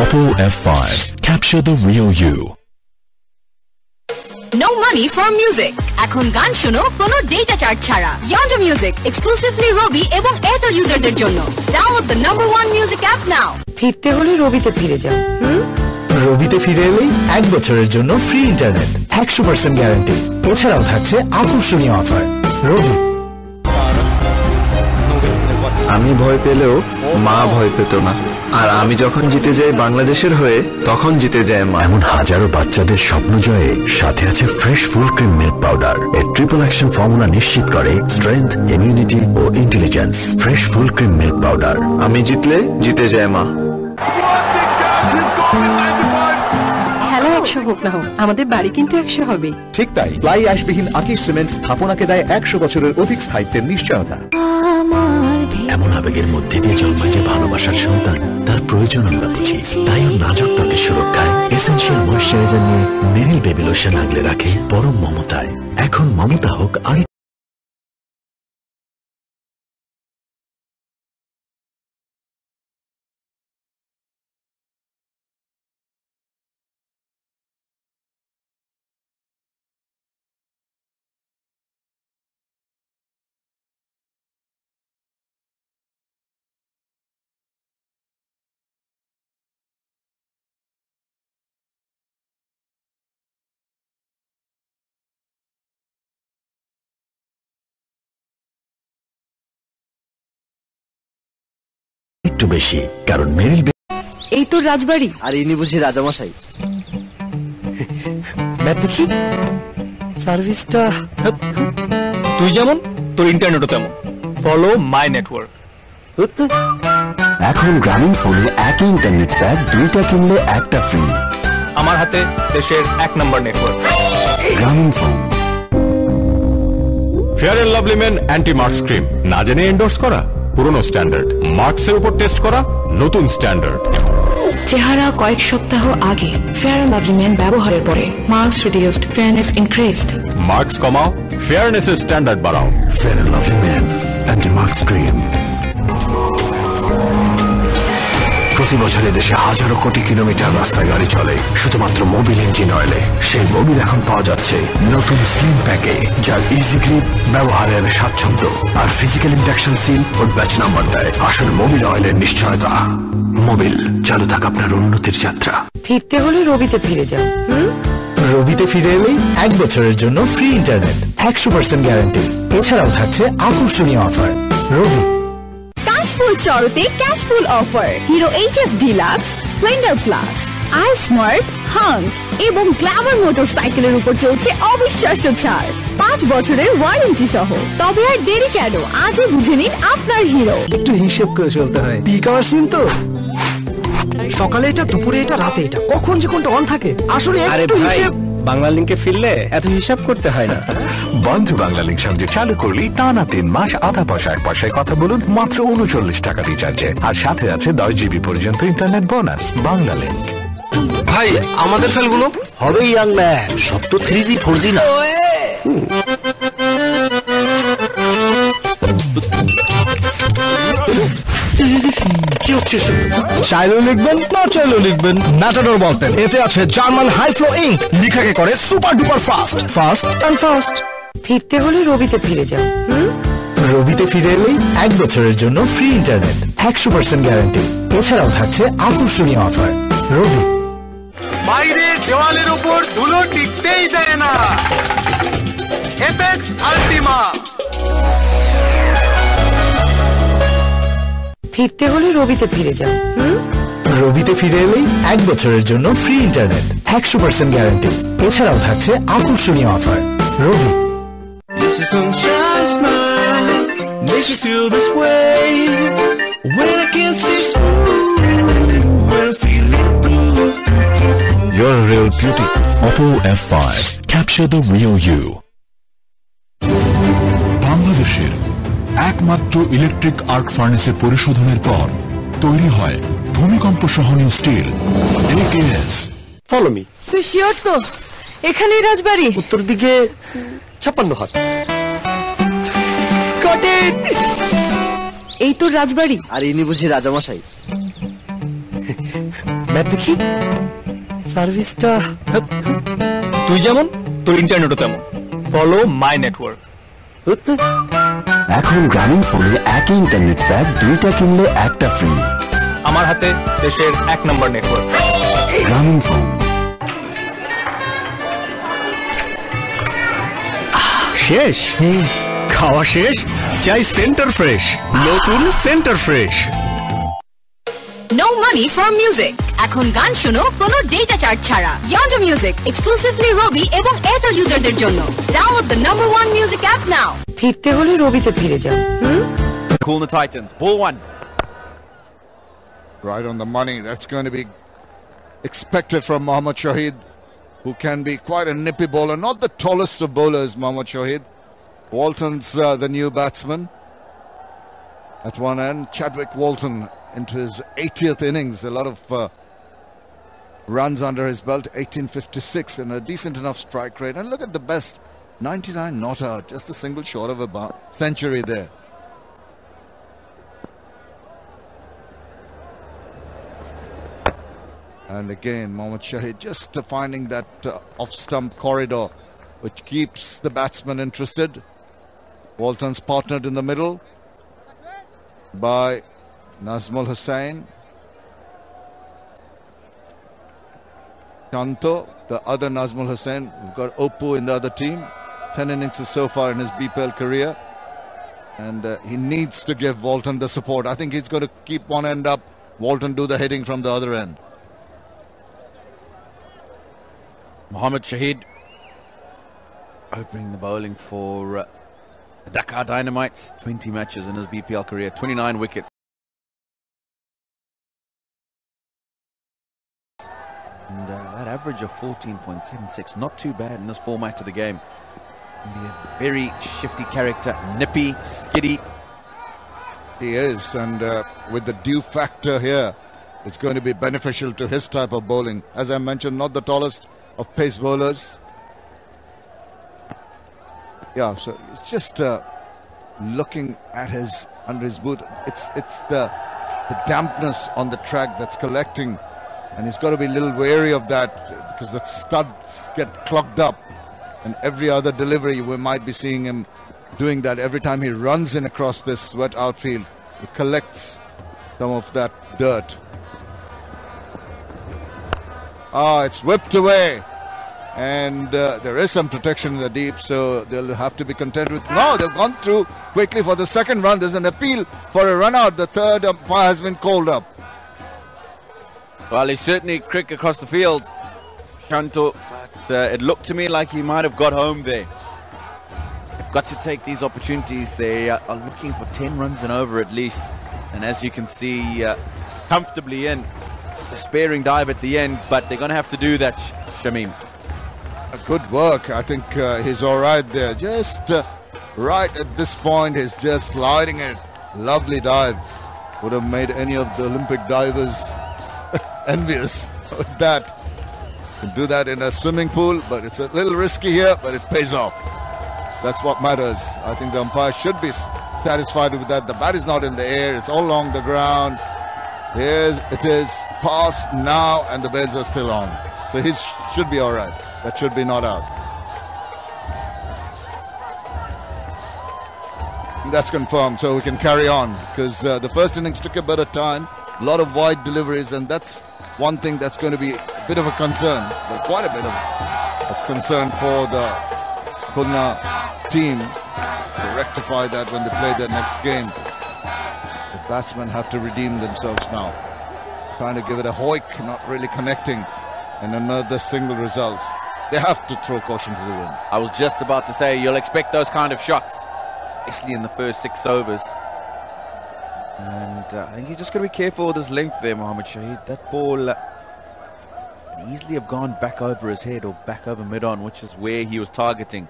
Oppo F5. Capture the real you. No money for music. এখন গান শোনো কোনো ডেটা চার্জ ছাড়া। Yonder Music exclusively Robi এবং Airtel userদের জন্য। Download the #1 music app now. ফিরতে হলে রবিতে ফিরে যাও। রবিতে ফিরে এলেই 1 বছরের জন্য ফ্রি ইন্টারনেট, 100% গ্যারান্টি। এছাড়াও থাকছে আকর্ষণীয় অফার। রবি। আমি ভয় পেলেও মা ভয় পেত না, আর আমি যখন জিতে যাই বাংলাদেশের হয়ে তখন জিতে যায় মা। এমন হাজারো বাচ্চাদের স্বপ্ন জয়ে সাথে আছে fresh full cream milk powder. এর ট্রিপল অ্যাকশন ফর্মুলা নিশ্চিত করে স্ট্রেংথ, ইমিউনিটি ও intelligence. Fresh full cream milk powder. আমি জিতলে জিতে যায় মা। খেলা 100 হোক না হোক, আমাদের বাড়ি কিন্তু 100 হবে। ঠিক তাই, ফ্লাই অ্যাশবিহীন আকিস সিমেন্ট স্থাপনাকে দেয় 100 বছরের অধিক স্থায়িত্বের নিশ্চয়তা। এমন আবেগের মধ্যে দিয়ে জন্মায় যে ভালোবাসার সন্তান, তার প্রয়োজন আমরা বুঝি। তাই ওর নাজুক ত্বকের সুরক্ষায় এসেনশিয়াল ময়েশ্চারাইজার নিয়ে মেরিল বেবি লোশন আগলে রাখে পরম মমতায়। এখন মমতা হোক আর একটু বেশি, কারণ মেরিল এই তো রাজবাড়ি। আর ইনি বুঝি রাজামশাই। দেখি সার্ভিসটা। তুই যেমন তোর ইন্টারনেটও তেমন। Follow my network. এখন গ্রামীণ ফোনে একই ইন্টারনেট প্যাক 2টা কিনলে 1টা ফ্রি। আমার হাতে দেশের 1 নম্বর network. Grameenphone. Fair and lovely men anti marks cream না জেনে এন্ডোর্স করা পুরনো স্ট্যান্ডার্ড, মার্কসের উপর টেস্ট করা নতুন স্ট্যান্ডার্ড। চেহারা কয়েক সপ্তাহ আগে ফেয়ার এন্ড লাভলি ম্যান ব্যবহারের পরে marks reduced, fairness increased. Marks কমাও, ফেয়ারনেসের স্ট্যান্ডার্ড বাড়াও। Fair and lovely men anti marks cream. প্রতি বছরে দেশে হাজারো কোটি কিলোমিটার রাস্তায় গাড়ি চলে শুধুমাত্র মোবিল ইঞ্জিন অয়েলে। সেই মোবিল এখন পাওয়া যাচ্ছে নতুন স্লিম প্যাকে, যার ইজি গ্রিপ, ব্যবহারের স্বাচ্ছন্দ্য আর ফিজিক্যাল ইন্ডাকশন সিল ও ব্যাচ নাম্বার দেয় আসল মোবিল অয়েলের নিশ্চয়তা। মোবিল, চালু থাক আপনার উন্নতির যাত্রা। ফিরতে হলে রবিতে ফিরে যাও। রবিতে ফিরে এলেই 1 বছরের জন্য ফ্রি ইন্টারনেট, 100% গ্যারান্টি। এছাড়াও থাকছে আকর্ষণীয় অফার। রবি। Cashful শরতে cashful offer. Hero HF deluxe, Splendor plus, i smart, Hunk এবং গ্ল্যামার মোটরসাইকেলের উপর চলছে অবিশ্বাস্য ছাড়, 5 বছরের ওয়ারেন্টি সহ। তবে আর দেরি কেন, আজই বুঝে নিন আপনার হিরো। একটু হিসেব করে চলতে হয়। পিক আওয়ার সিন তো, সকালে এটা, দুপুরে এটা, রাতে এটা, কখন যে কোনটা অন থাকে আসলে একটু হিসেব। বাংলা লিংকে ফিরলে এত হিসাব করতে হয় না। বন্ধু বাংলা লিংক সঙ্গে চালু করলি টানা 3 মাস আধা পয়সা 1 পয়সায় কথা বলুন মাত্র 39 টাকা রিচার্জে, আর সাথে আছে 10 জিবি পর্যন্ত ইন্টারনেট বোনাস। বাংলা লিংক। ভাই আমাদের ফেলগুলো হবে ইয়াং ম্যান, সব তো 3G 4G না। কি হচ্ছে? চাইলেও লিখবেন, না চাইলেও লিখবেন। ম্যাটাডোর বলতেন, এতে আছে জার্মান হাই ফ্লো ইঙ্ক, লিখাকে করে super duper fast, fast and fast. ফিরতে হলে রবিতে ফিরে যাও। রবিতে ফিরে এলেই 1 বছরের জন্য ফ্রি ইন্টারনেট, 100% গ্যারান্টি। এছাড়াও থাকছে আকর্ষণীয় অফার। রবি। বাইরে দেওয়ালের উপর ধুলো টিকতেই দেয় না। এপেক্স আল্টিমা। ফিরতে হলে রবিতে ফিরে যাও। রবিতে ফিরে এলেই 1 বছরের জন্য ফ্রি ইন্টারনেট, 100% গ্যারান্টি। এছাড়াও থাকছে আকর্ষণীয় offer. Robi. You're a real beauty. Oppo F5. Capture the real you. বাংলাদেশের একমাত্র ইলেকট্রিক আর্ক ফার্নেসের পরিশোধনের পর তৈরি হয় ভূমিকম্প সহনীয় স্টিল AKS। Follow me. তুই শিওর তো এখানেই রাজবাড়ি? উত্তর দিকে 56 হাত। এই তো রাজবাড়ি। আর ইনি বুঝি রাজামশাই। ব্যাট দেখি সার্ভিসটা তুই যেমন তোর ইন্টারনেটও তেমন। Follow my network. এখন গ্রামীণ ফোনে একই ইন্টারনেট প্যাক 2টা কিনলে একটা ফ্রি। আমার হাতে দেশের 1 নম্বর নেটওয়ার্ক। গ্রামীণ ফোন। শেষ খাওয়া শেষ, চাই সেন্টার ফ্রেশ, নতুন centre fresh. No money for music. এখন গান শোনো কোনো ডেটা চার্জ ছাড়া। Yonder Music exclusively Robi এবং Airtel ইউজারদের জন্য। Download the #1 music app now. ফিরতে হলে রবিতে ফিরে যাও। Kulna Titans, ball one. Right on the money. That's going to be expected from Mohammad Shahid, who can be quite a nippy bowler. Not the tallest of bowlers, Mohammad Shahid. Walton's the new batsman. At one end, Chadwick Walton into his 80th innings. A lot of runs under his belt, 1856, and a decent enough strike rate. And look at the best, 99 not out, just a single short of a century there. And again, Mohammad Shahid just finding that off-stump corridor, which keeps the batsman interested. Walton's partnered in the middle by Nazmul Hussain. Kanto, the other Nazmul Hussain. We've got Oppo in the other team. 10 innings so far in his BPL career. And he needs to give Walton the support. I think he's going to keep one end up. Walton do the hitting from the other end. Mohammad Shahid opening the bowling for Dhaka Dynamits. 20 matches in his BPL career, 29 wickets. And that average of 14.76, not too bad in this format of the game. Be a very shifty character, nippy, skiddy. He is, and with the dew factor here, it's going to be beneficial to his type of bowling. As I mentioned, not the tallest of pace bowlers. Yeah, so it's just looking at his under his boot. It's the dampness on the track that's collecting, and he's got to be a little wary of that because the studs get clogged up. And every other delivery, we might be seeing him doing that. Every time he runs in across this wet outfield, he collects some of that dirt. It's whipped away. And there is some protection in the deep, so they'll have to be content with. No, they've gone through quickly for the second run. There's an appeal for a run out. The third umpire has been called up. Well, he's certainly quick across the field, Shanto. But it looked to me like he might have got home there. They've got to take these opportunities. They are looking for 10 runs and over at least. And as you can see, comfortably in. Despairing dive at the end, but they're going to have to do that, Shamim. Good work. I think he's all right there. Just right at this point, he's just sliding it. Lovely dive. Would have made any of the Olympic divers envious with that. Can do that in a swimming pool, but it's a little risky here, but it pays off. That's what matters. I think the umpire should be satisfied with that. The bat is not in the air. It's all along the ground. Here it is. Passed now, and the bells are still on. So he should be all right. That should be not out. That's confirmed, so we can carry on because the first innings took a bit of time, a lot of wide deliveries, and that's one thing that's going to be a bit of a concern, but quite a bit of concern for the Kulna team to rectify that when they play their next game. The batsmen have to redeem themselves now. Trying to give it a hoik, not really connecting, and another single results. They have to throw caution to the wind. I was just about to say, you'll expect those kind of shots, especially in the first 6 overs. And I think he's just got to be careful with his length there, Mohammad Shahid. That ball can easily have gone back over his head or back over mid-on, which is where he was targeting.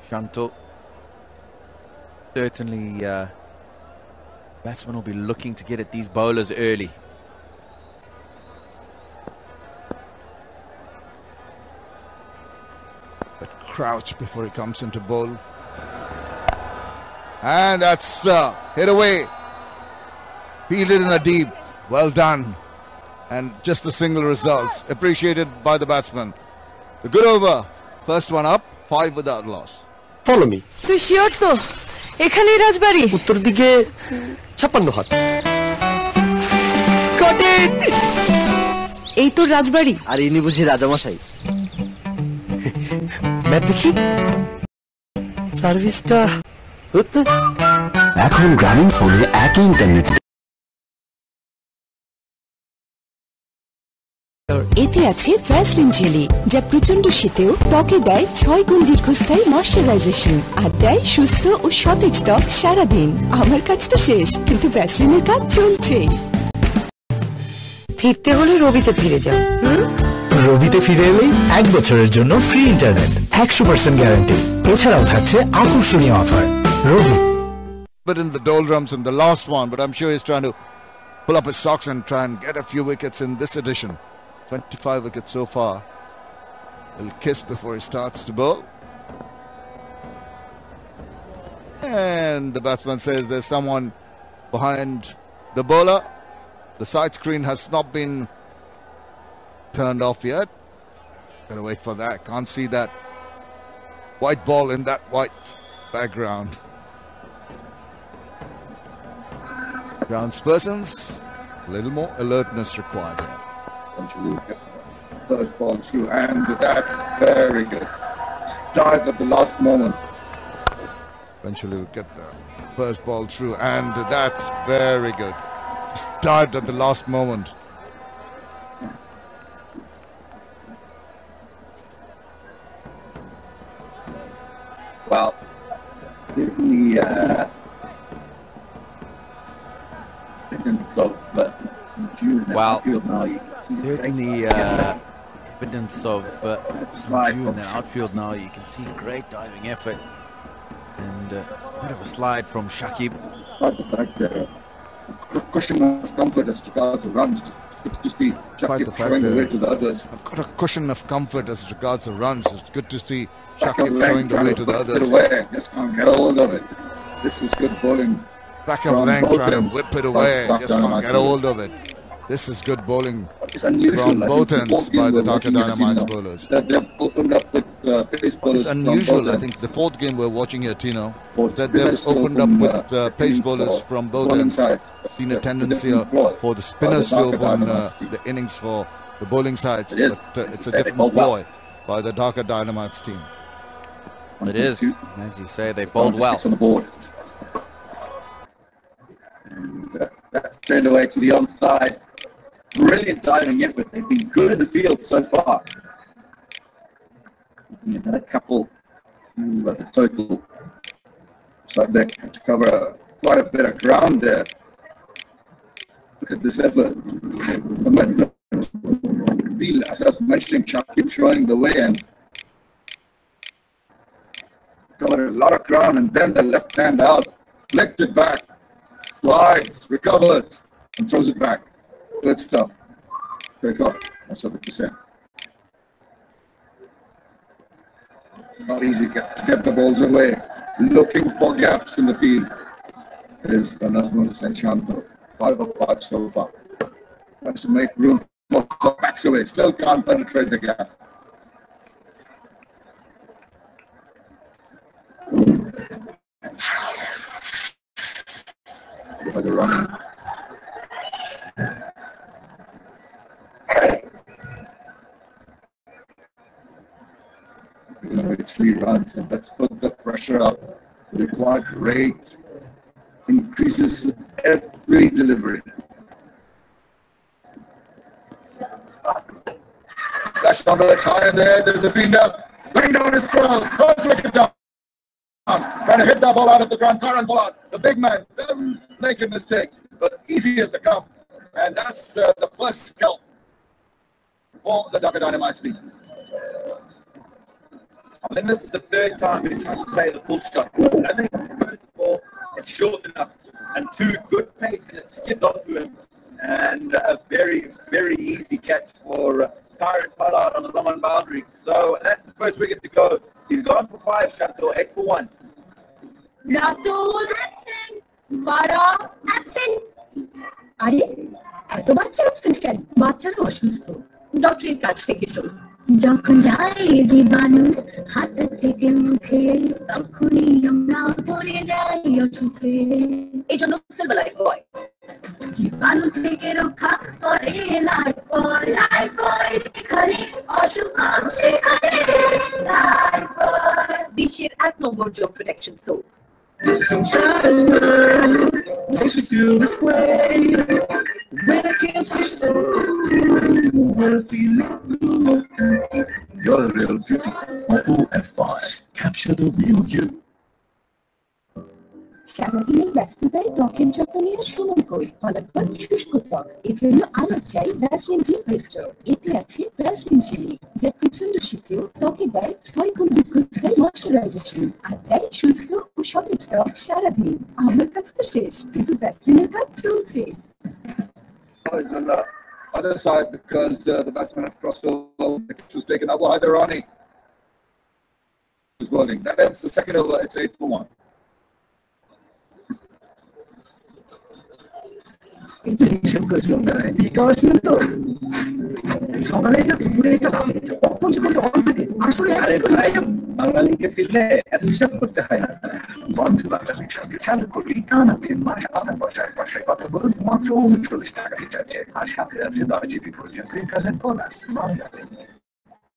Shanto, certainly batsmen will be looking to get at these bowlers early. Crouch before he comes into bowl. And that's hit away. Fielded in the deep. Well done. And just the single results appreciated by the batsman. The good over. First one up, 5 without loss. Follow me তুই sure তো এখানেই রাজবাড়ি? উত্তর দিকে 56 হাত। এই তোর রাজবাড়ি? আর ইনি বুঝি রাজামশাই। ম্যাপ দেখি। সার্ভিসটা এখন গ্রামীণ ফোনে একই ইন্টারনেট। এতে আছে ভ্যাসলিন জেলি, যা প্রচন্ড শীতেও ত্বকে দেয় 6 গুণ দীর্ঘস্থায়ী ময়শ্চারাইজেশন আর দেয় সুস্থ ও সতেজ ত্বক সারাদিন। আমার কাজ তো শেষ, কিন্তু ভ্যাসলিনের কাজ চলছে। ফিরতে হলে রবিতে ফিরে যাও। রবিতে ফিরে এলেই 1 বছরের জন্য ফ্রি ইন্টারনেট, 100% গ্যারান্টি। এছাড়াও থাকছে আকর্ষণীয় offer. Robi. But in the doldrums in the last one, but I'm sure he's trying to pull up his socks and try and get a few wickets in this edition. 25 wickets so far. He'll kiss before he starts to bowl. And the batsman says there's someone behind the bowler. The side screen has not been turned off yet. Gotta wait for that. Can't see that white ball in that white background. Groundspersons, a little more alertness required here. First ball through, and that's very good. Dive at the last moment. Eventually we'll get the first ball through, and that's very good. Just dived at the last moment. Well, certainly evidence of some June in the outfield now. You can see certainly evidence of some June in the outfield now. You can see great diving effort and a bit of a slide from Shakib. Question of comfort as regards the runs. Good to see Shakib showing the way to the others. I've got a cushion of comfort as regards the runs. It's good to see Shakib showing the way to the others. Just can't get a hold of it. This is good bowling. Back of length, trying to whip it away. Just can't get a hold of it. This is good bowling from both ends by the Dhaka Dynamits bowlers. They've opened up with pace bowlers. It's unusual. I think the fourth game we're watching here, Tino, that they've opened up with pace bowlers from both ends. Seen a tendency for the spinners to open the innings for the bowling sides, but it's a different ploy by the Dhaka Dynamits team. It is, as you say, they bowled well. And that's turned away to the onside. Brilliant diving effort. They've been good in the field so far. Another couple to the total. So they have to cover quite a bit of ground there. Look at this effort. As I was mentioning, Chuck keeps showing the way and covered a lot of ground, and then the left hand out, flicked it back, slides, recovers, and throws it back. Good stuff. Take off. That's what you're saying. Not easy to get the balls away. Looking for gaps in the field is the Nazmul Shanto. 5 of 5 so far. Tries to make room for backs away. Still can't penetrate the gap. By the run. It's 3 runs, and let's put the pressure up. The required rate increases with every delivery. Slash down, it's high in there. There's a fielder. Bring down his throw. First wicket down. Trying to hit that ball out of the ground. Karan Pollard, the big man, doesn't make a mistake, but easy as to come. And that's the first scalp for the Dhaka Dynamits team. I think this is the 3rd time he's trying to play the full shot. I think first of all, it's short enough, and 2, good pace, and it skids onto him. And a very, very easy catch for Karan Pollard on the long on boundary. So that's the first wicket to go. He's gone for 5 shots, or 8 for 1. Ratul, Vara, absent. আরে এত বাচ্চা absent কেন? বাচ্চারা অসুস্থ, ডক্টরের কাছ থেকে শোন। যখন যায় জীবাণু হাত থেকে মুখে, তখনই আমরা পড়ে যাই অসুখে। এই জন্য সিলভার লাইফ বয় জীবাণু থেকে রক্ষা করে। লাইফ বয়, লাইফ বয়, যেখানে অসুখ কম সেখানে লাইফ বয়। বিশ্বের 1 নম্বর job protection soap. Makes me feel this way when I can't see through. When I feel it blue, you're a real beauty. Opal and fire capture the real you. সারাদিনের ব্যস্ততায় ত্বকের যত্ন নিয়ে সময় করি, ফলাফল শুষ্ক ত্বক। এজন্য আমার চাই ভ্যাসলিন ডিপ রেস্টোর। এতে আছে ভ্যাসলিন জেলি, যা প্রচন্ড শীতেও ত্বকে দেয় 6 গুণ দীর্ঘস্থায়ী ময়শ্চারাইজেশন আর দেয় সুস্থ ও সতেজ ত্বক সারাদিন। আমার কাজ তো শেষ, কিন্তু ভ্যাসলিনের কাজ চলছে। Is on the other side because the batsman had crossed over. It was taken up by Hyderani. Is bowling. That ends the second over. It's 8-1. কিন্তু হিসেব করেছিলাম না এই কারণে তো সকালে এটা ঘুরে যাওয়া কখন যে করতে অন থাকে আসলে আরে ভাই বাঙালিকে ফিরলে এত হিসাব করতে হয় না। বন্ধু বাঙালির সঙ্গে চালু করলি টানা 3 মাস আধার বছরের বর্ষায় কথা বলুন মাত্র 39 টাকা রিচার্জে আর সাথে আছে 10 জিবি পর্যন্ত ইন্টারনেট বোনাস বাংলাতে।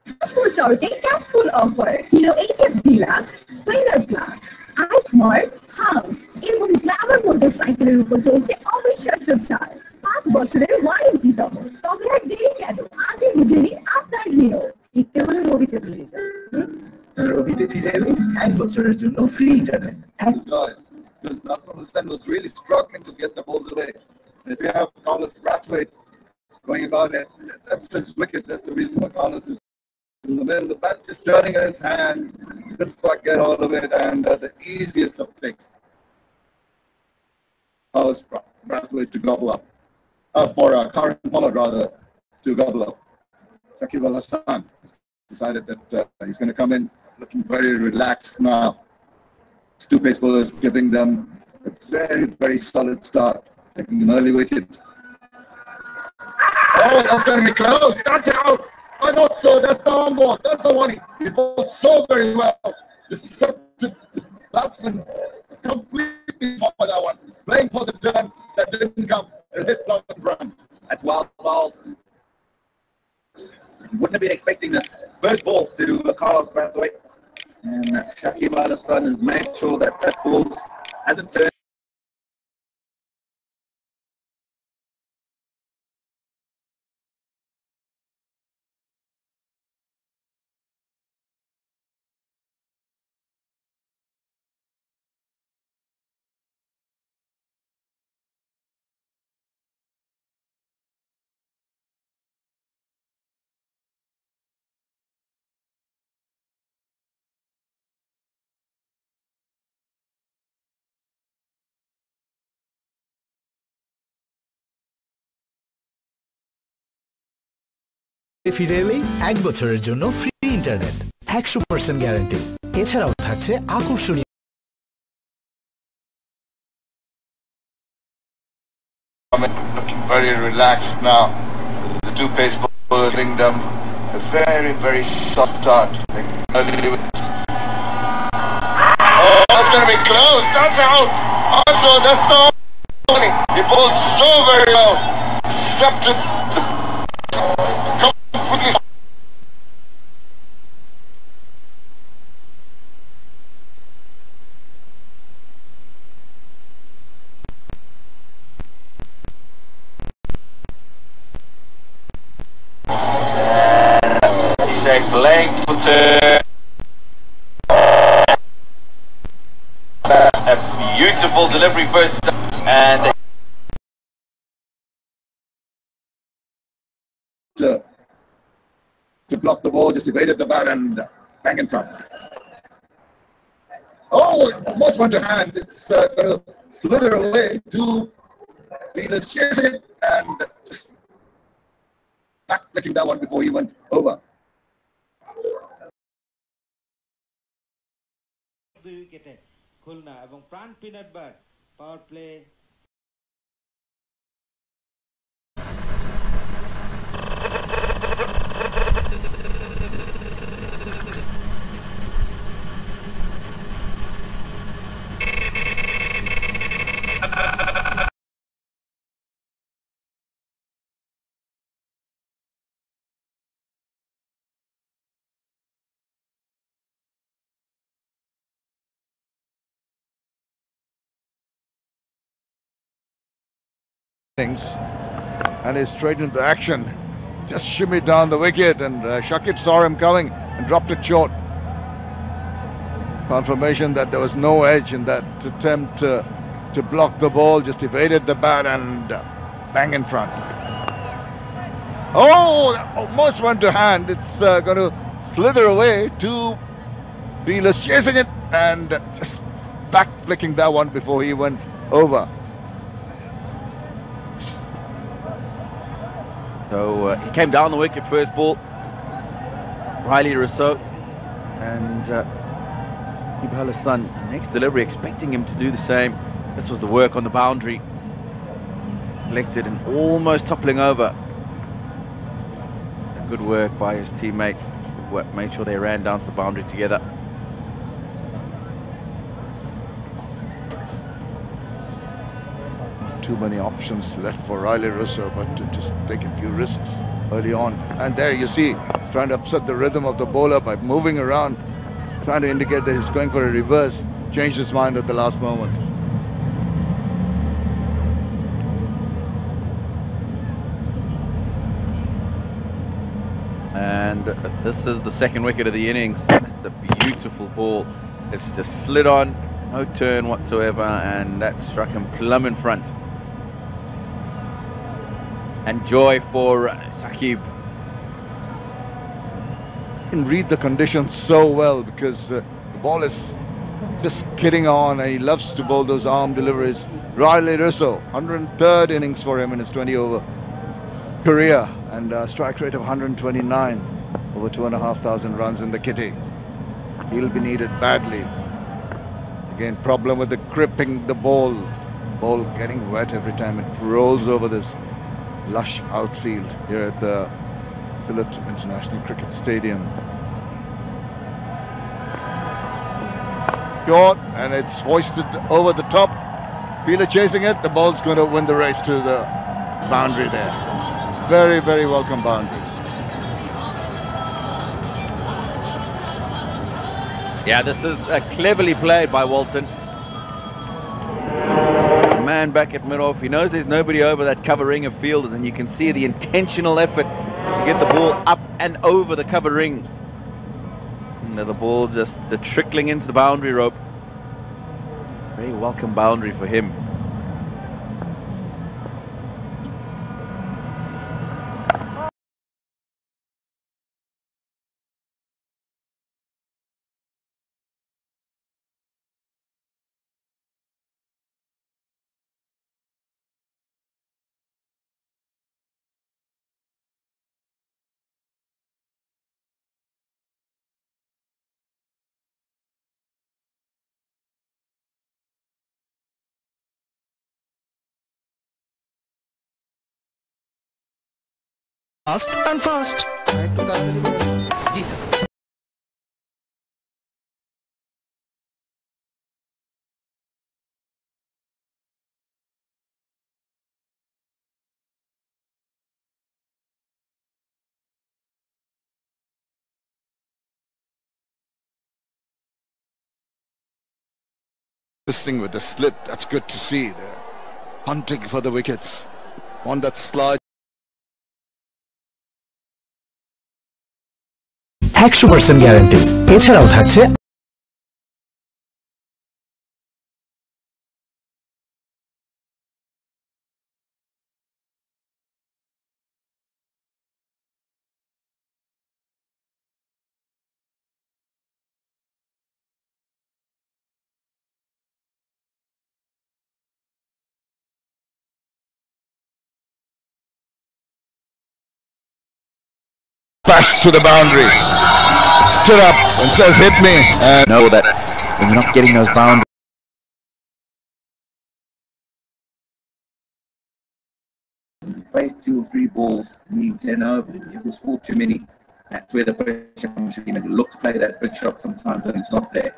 Cashful Shorty Cashful offer Hero HF Deluxe Splendor Plus iSmart Hub এবং গ্ল্যামার মোটরসাইকেলের উপর চলছে অবিশ্বাস্য ছাড়। 5 বছরের ওয়ারেন্টি সহ। তবে আর দেরি কেন? আজই বুঝে নিন আপনার হিরো। লিখতে হলে রবিতে ফিরে যান। রবিতে ফিরে এলে 1 বছরের জন্য free internet. Because Afghanistan was really struggling to get the ball away. If you have Carlos Brathwaite going about it, that's just wicked. That's the reason why Carlos is in the middle. The bat just turning in his hand, couldn't quite get all of it, and the easiest of picks. Carlos Brathwaite to gobble up. For Karan Pollard rather, to gobble up. Shakib Al Hassan decided that he's going to come in looking very relaxed now. Two pace bowlers giving them a very, very solid start, taking an early wicket. Oh, that's going to be close. That's out. I thought so. That's the on ball. That's the one. He bowled so very well. Deceptive batsman completely for that one. Playing for the turn that didn't come. It hit block and run. That's wild ball. Wouldn't have been expecting this first ball to Carlos Brathwaite. And Shakib Al Hassan has made sure that that ball hasn't turned. ফিরে এলেই 1 বছরের জন্য free internet 100% guarantee. এছাড়াও থাকছে আকর্ষণীয় looking very relaxed now. The two pace bowlers giving them a very, very soft start. Oh, that's going to be close. That's out. Also, that's the only. He bowled so very well. Accepted completely. Say playing for turn. A beautiful delivery first and to block the ball, just evaded the bat and bang in front. Oh, almost went to hand. It's going to slither away. Two leaders chasing it and just back flicking that one before he went over. 2 উইকেটে খুলনা এবং প্রাণ peanut bar power play and is straight into action. Just shimmied down the wicket, and Shakib saw him coming and dropped it short. Confirmation that there was no edge in that attempt to block the ball. Just evaded the bat and bang in front. Oh, that almost went to hand. It's going to slither away. Two fielders chasing it and just back flicking that one before he went over. So he came down the wicket first ball, Riley Rousseau, and Ibala's son, next delivery, expecting him to do the same. This was the work on the boundary. Collected and almost toppling over. Good work by his teammate. Made sure they ran down to the boundary together. Too many options left for Riley Rousseau, but to just take a few risks early on. And there you see, he's trying to upset the rhythm of the bowler by moving around, trying to indicate that he's going for a reverse. Changed his mind at the last moment. And this is the second wicket of the innings. It's a beautiful ball. It's just slid on, no turn whatsoever, and that struck him plumb in front. And joy for Shakib. He can read the conditions so well, because the ball is just skidding on, and he loves to bowl those arm deliveries. Riley Rousseau, 103rd innings for him in his 20-over career, and a strike rate of 129, over 2,500 runs in the kitty. He'll be needed badly. Again, problem with the gripping the ball getting wet every time it rolls over this lush outfield here at the Sylhet International Cricket Stadium. Short, and it's hoisted over the top. Fielder chasing it. The ball's going to win the race to the boundary there. Very, very welcome boundary. Yeah, this is cleverly played by Walton. There's a man back at mid-off. He knows there's nobody over that cover ring of fielders, and you can see the intentional effort to get the ball up and over the cover ring. And the ball just trickling into the boundary rope. Very welcome boundary for him. Fast and fast. जी sir. This thing with the slip, that's good to see. They're hunting for the wickets. One that slides. 100% guarantee. এছাড়াও থাকছে Bash to the boundary. Stood up and says, hit me. And know that when you're not getting those boundaries. Place 2 or 3 balls, need 10 over. It was 4 too many. That's where the pressure comes from. They look to play that big shot sometimes when it's not there.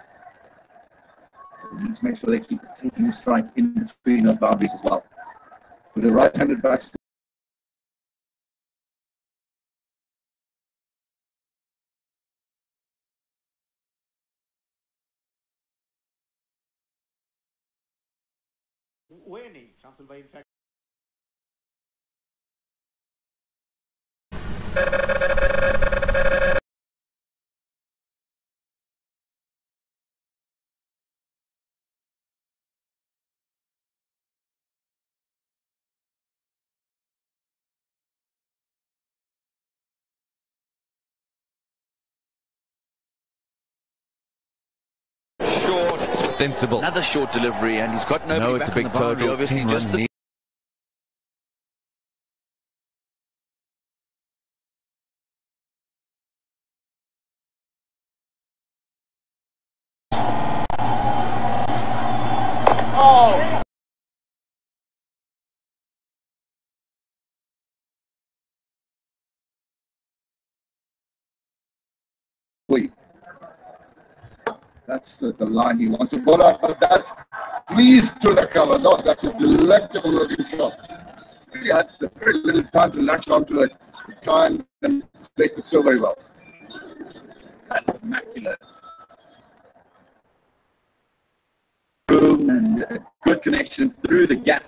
We need to make sure they keep taking the strike in between those boundaries as well. With a right-handed batsman. Winning, something by in fact. sensible. Another short delivery, and he's got nobody No, it's back a big on the boundary. total. Obviously, 10 just run the lead. That's the line he wants to pull out, but that's pleased to the cover. No, that's a delectable looking shot. He had very little time to latch onto it, to try and placed it so very well. That's immaculate. Boom, and good connection through the gap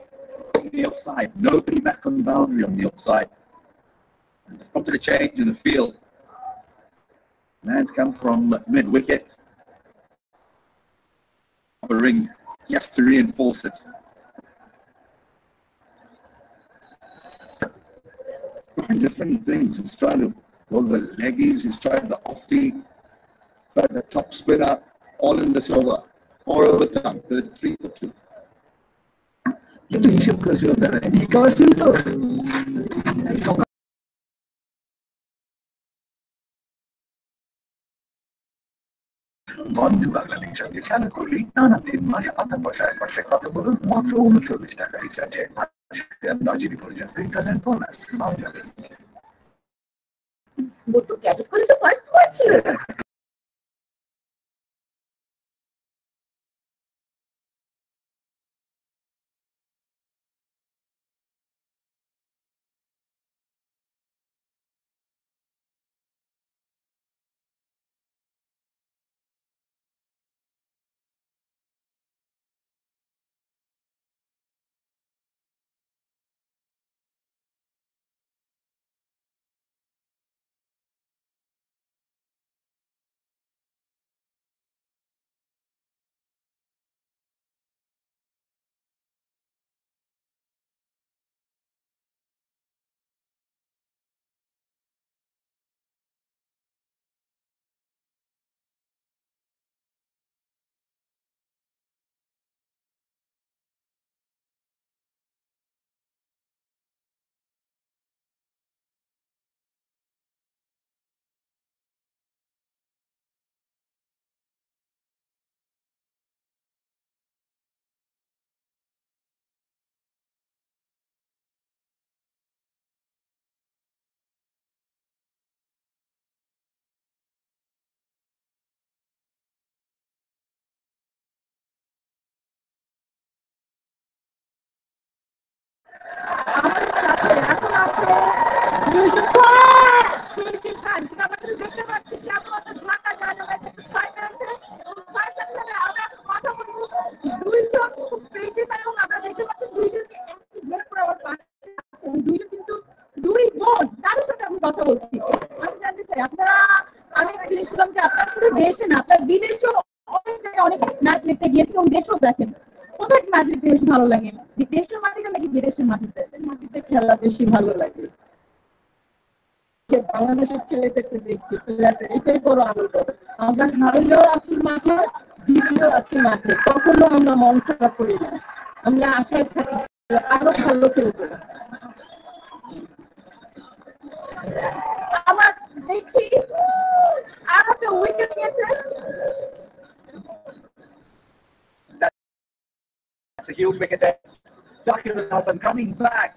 on the offside. Nobody back on the boundary on the offside. It's come to the change in the field. Man's come from mid wicket. A ring, he has to reinforce it. Different things. He's trying to roll the leggies, he's trying the offbeat, but the top spinner, all in this over. 4 overs done, 3 for 2. কিন্তু হিসেব করেছিল তারা বিকাশ তো বন্ধু বাংলাদেশের সঙ্গে খেলা করলেই টানা 3 মাস আতা পয়সার পাশে কথা বলুন মাত্র 39 টাকা রিচার্জে নজিরি পর্যন্ত ইন্টারনেট বোনাস বাংলাদেশ তো ক্যাডেট কলেজে ফার্স্ট হয়েছিল দেখতে পাচ্ছি কি আমাদের ঢাকা ডায়নামাইটস 6 ম্যাচে 6 ম্যাচে আমরা কথা বলবো 2 জন খুব প্রিন্সিপাল এবং আমরা দেখতে পাচ্ছি 2 জনকে ব্রেক করে আবার পাশে আছে 2 জন কিন্তু 2 বোন তার সাথে আমি কথা বলছি আমি জানতে চাই আপনারা আমি একটা জিনিস শুনলাম যে আপনারা শুধু দেশে না আপনারা বিদেশেও অনেক জায়গায় অনেক ম্যাচ দেখতে গিয়েছেন এবং দেশেও দেখেন কোথায় ম্যাচ দেখতে বেশি ভালো লাগে দেশের মাটিতে নাকি বিদেশের মাটিতে খেলা বেশি ভালো লাগে বাংলাদেশের ছেলেদেরকে দেখছি এটাই বড় আনন্দ আমরা হারলেও আছি মাঠে জিতলেও আছি মাঠে কখনো আমরা মন খারাপ করি না আমরা আশায় থাকি আরো ভালো খেলবো আমার দেখি আর একটা উইকেট নিয়েছে That's a huge wicket there. Dhaka Dynamits coming back.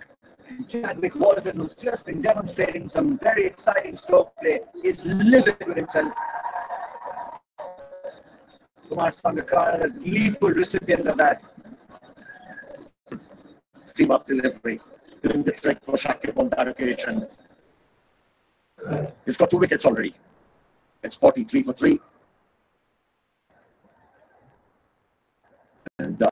Chadwick Waterton, who's just been demonstrating some very exciting stroke play, is livid with himself. Kumar Sangakkar, a gleeful recipient of that. Seam up delivery, doing the trick for Shakib on that occasion. He's got 2 wickets already. It's 43 for 3. And